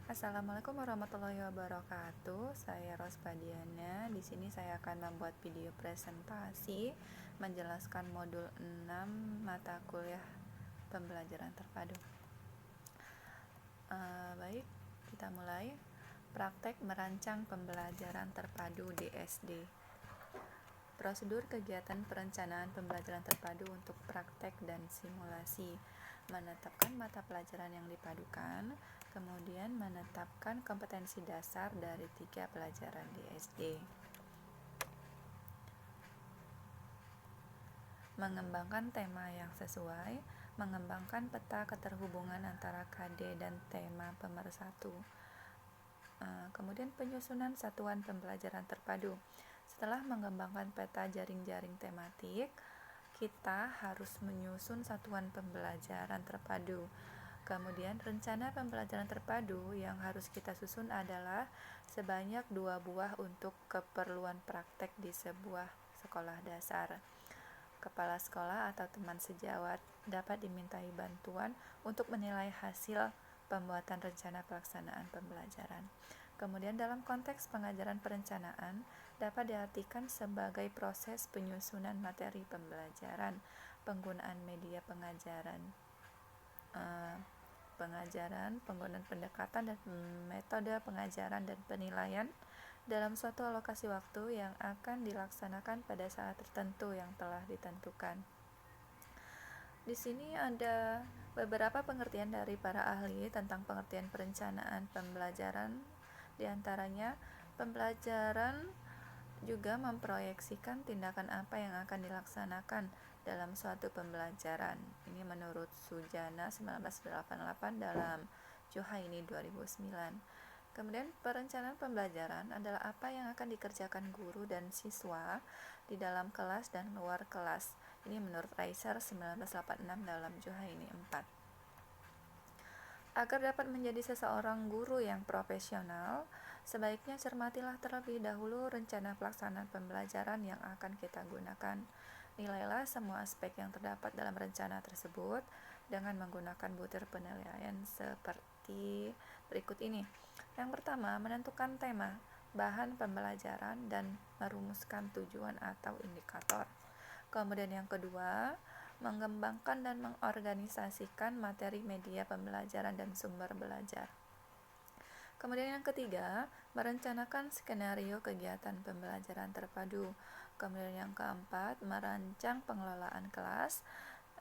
Assalamualaikum warahmatullahi wabarakatuh. Saya Rospadiana. Di sini saya akan membuat video presentasi menjelaskan modul 6 mata kuliah pembelajaran terpadu. Baik, kita mulai. Praktek merancang pembelajaran terpadu di SD. Prosedur kegiatan perencanaan pembelajaran terpadu untuk praktek dan simulasi. Menetapkan mata pelajaran yang dipadukan, kemudian menetapkan kompetensi dasar dari 3 pelajaran di SD. Mengembangkan tema yang sesuai, mengembangkan peta keterhubungan antara KD dan tema pemersatu. Kemudian penyusunan satuan pembelajaran terpadu. Setelah mengembangkan peta jaring-jaring tematik, kita harus menyusun satuan pembelajaran terpadu. Kemudian rencana pembelajaran terpadu yang harus kita susun adalah sebanyak 2 buah untuk keperluan praktek di sebuah sekolah dasar. Kepala sekolah atau teman sejawat dapat dimintai bantuan untuk menilai hasil pembuatan rencana pelaksanaan pembelajaran. Kemudian dalam konteks pengajaran perencanaan dapat diartikan sebagai proses penyusunan materi pembelajaran, penggunaan media pengajaran, penggunaan pendekatan dan metode pengajaran dan penilaian dalam suatu alokasi waktu yang akan dilaksanakan pada saat tertentu yang telah ditentukan. Di sini ada beberapa pengertian dari para ahli tentang pengertian perencanaan pembelajaran. Di antaranya, pembelajaran juga memproyeksikan tindakan apa yang akan dilaksanakan dalam suatu pembelajaran. Ini menurut Sujana 1988 dalam Juhaini 2009. Kemudian perencanaan pembelajaran adalah apa yang akan dikerjakan guru dan siswa di dalam kelas dan luar kelas. Ini menurut Reiser 1986 dalam Juhaini 4. Agar dapat menjadi seseorang guru yang profesional, sebaiknya cermatilah terlebih dahulu rencana pelaksanaan pembelajaran yang akan kita gunakan. Nilailah semua aspek yang terdapat dalam rencana tersebut dengan menggunakan butir penilaian seperti berikut ini. Yang pertama, menentukan tema, bahan pembelajaran, dan merumuskan tujuan atau indikator. Kemudian yang kedua, mengembangkan dan mengorganisasikan materi media pembelajaran dan sumber belajar. Kemudian yang ketiga, merencanakan skenario kegiatan pembelajaran terpadu. Kemudian yang keempat, merancang pengelolaan kelas.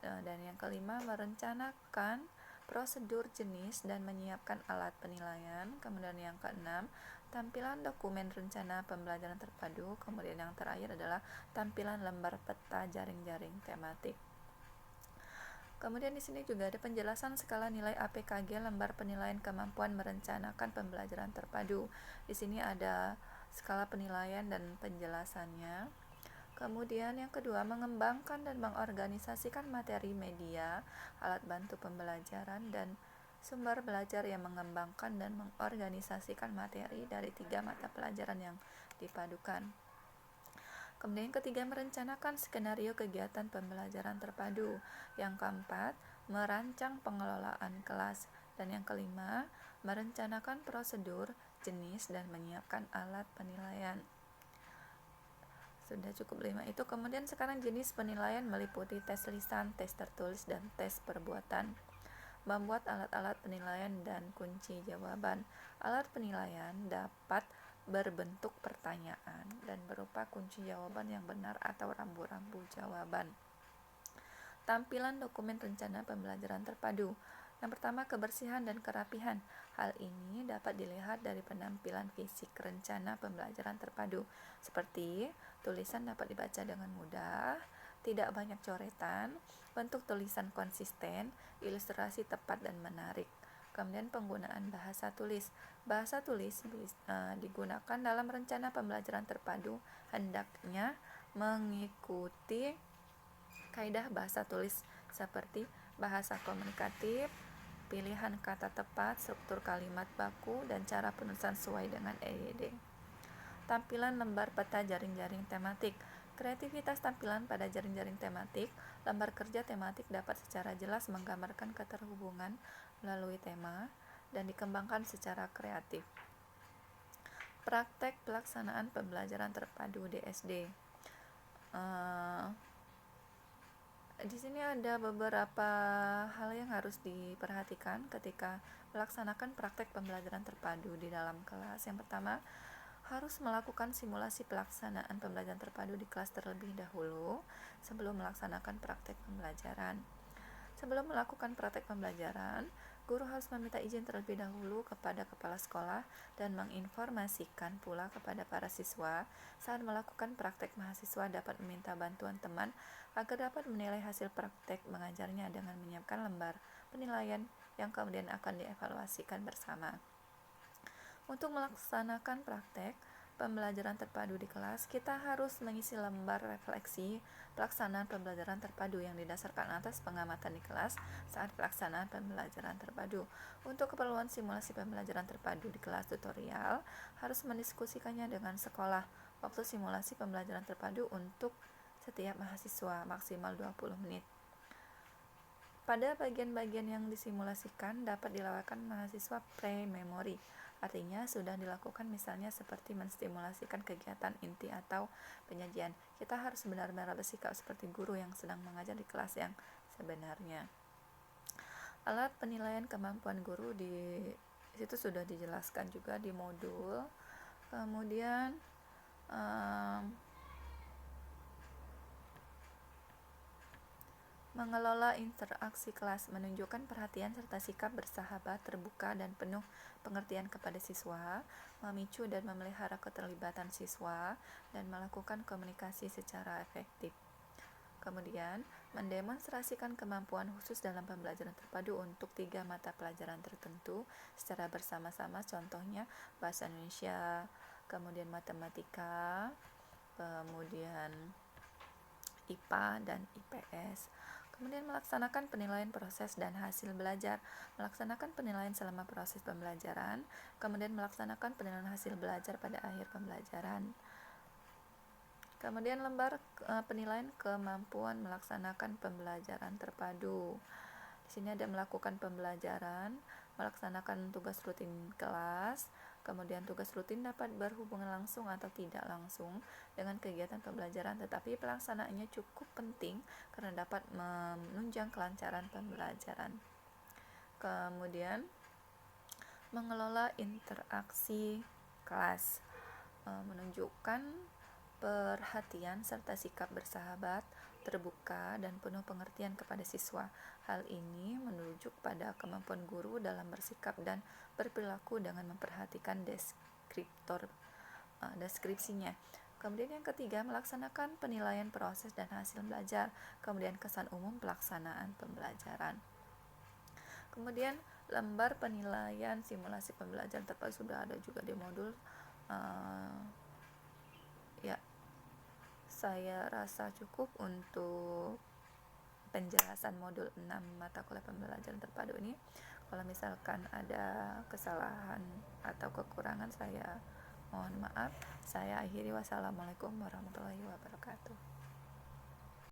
Dan yang kelima, merencanakan prosedur jenis dan menyiapkan alat penilaian. Kemudian yang keenam, tampilan dokumen rencana pembelajaran terpadu. Kemudian yang terakhir adalah tampilan lembar peta jaring-jaring tematik. Kemudian di sini juga ada penjelasan skala nilai APKG lembar penilaian kemampuan merencanakan pembelajaran terpadu. Di sini ada skala penilaian dan penjelasannya. Kemudian yang kedua, mengembangkan dan mengorganisasikan materi media, alat bantu pembelajaran, dan sumber belajar yang mengembangkan dan mengorganisasikan materi dari 3 mata pelajaran yang dipadukan. Kemudian yang ketiga, merencanakan skenario kegiatan pembelajaran terpadu. Yang keempat, merancang pengelolaan kelas. Dan yang kelima, merencanakan prosedur, jenis, dan menyiapkan alat penilaian. Sudah cukup 5 itu. Kemudian sekarang jenis penilaian meliputi tes lisan, tes tertulis, dan tes perbuatan. Membuat alat-alat penilaian dan kunci jawaban. Alat penilaian dapat berbentuk pertanyaan dan berupa kunci jawaban yang benar atau rambu-rambu jawaban. Tampilan dokumen rencana pembelajaran terpadu. Yang pertama, kebersihan dan kerapihan. Hal ini dapat dilihat dari penampilan fisik rencana pembelajaran terpadu, seperti tulisan dapat dibaca dengan mudah, tidak banyak coretan, bentuk tulisan konsisten, ilustrasi tepat dan menarik. Kemudian penggunaan bahasa tulis. Bahasa tulis digunakan dalam rencana pembelajaran terpadu hendaknya mengikuti kaidah bahasa tulis seperti bahasa komunikatif, pilihan kata tepat, struktur kalimat baku, dan cara penulisan sesuai dengan EYD. Tampilan lembar peta jaring-jaring tematik. Kreativitas tampilan pada jaring-jaring tematik. Lembar kerja tematik dapat secara jelas menggambarkan keterhubungan melalui tema dan dikembangkan secara kreatif. Praktek pelaksanaan pembelajaran terpadu di SD. Di sini ada beberapa hal yang harus diperhatikan ketika melaksanakan praktek pembelajaran terpadu di dalam kelas. Yang pertama, harus melakukan simulasi pelaksanaan pembelajaran terpadu di kelas terlebih dahulu sebelum melaksanakan praktek pembelajaran. Sebelum melakukan praktek pembelajaran, guru harus meminta izin terlebih dahulu kepada kepala sekolah dan menginformasikan pula kepada para siswa. Saat melakukan praktek, mahasiswa dapat meminta bantuan teman agar dapat menilai hasil praktek mengajarnya dengan menyiapkan lembar penilaian yang kemudian akan dievaluasikan bersama. Untuk melaksanakan praktek pembelajaran terpadu di kelas, kita harus mengisi lembar refleksi pelaksanaan pembelajaran terpadu yang didasarkan atas pengamatan di kelas saat pelaksanaan pembelajaran terpadu. Untuk keperluan simulasi pembelajaran terpadu di kelas tutorial, harus mendiskusikannya dengan sekolah. Waktu simulasi pembelajaran terpadu untuk setiap mahasiswa maksimal 20 menit. Pada bagian-bagian yang disimulasikan dapat dilakukan mahasiswa pre-memory. Artinya sudah dilakukan misalnya seperti menstimulasikan kegiatan inti atau penyajian. Kita harus benar-benar bersikap seperti guru yang sedang mengajar di kelas yang sebenarnya. Alat penilaian kemampuan guru di situ sudah dijelaskan juga di modul. Kemudian mengelola interaksi kelas, menunjukkan perhatian serta sikap bersahabat, terbuka, dan penuh pengertian kepada siswa, memicu dan memelihara keterlibatan siswa, dan melakukan komunikasi secara efektif. Kemudian, mendemonstrasikan kemampuan khusus dalam pembelajaran terpadu untuk 3 mata pelajaran tertentu secara bersama-sama, contohnya bahasa Indonesia, kemudian matematika, kemudian IPA dan IPS. Kemudian melaksanakan penilaian proses dan hasil belajar, melaksanakan penilaian selama proses pembelajaran, kemudian melaksanakan penilaian hasil belajar pada akhir pembelajaran. Kemudian lembar penilaian kemampuan melaksanakan pembelajaran terpadu. Di sini ada melakukan pembelajaran, melaksanakan tugas rutin kelas, kemudian tugas rutin dapat berhubungan langsung atau tidak langsung dengan kegiatan pembelajaran, tetapi pelaksanaannya cukup penting karena dapat menunjang kelancaran pembelajaran. Kemudian mengelola interaksi kelas, menunjukkan perhatian serta sikap bersahabat, terbuka, dan penuh pengertian kepada siswa. Hal ini menunjuk pada kemampuan guru dalam bersikap dan berperilaku dengan memperhatikan deskripsinya. Kemudian yang ketiga, melaksanakan penilaian proses dan hasil belajar. Kemudian kesan umum pelaksanaan pembelajaran. Kemudian lembar penilaian simulasi pembelajaran terpadu sudah ada juga di modul. Saya rasa cukup untuk penjelasan modul 6 mata kuliah pembelajaran terpadu ini. Kalau misalkan ada kesalahan atau kekurangan, saya mohon maaf. Saya akhiri. Wassalamualaikum warahmatullahi wabarakatuh.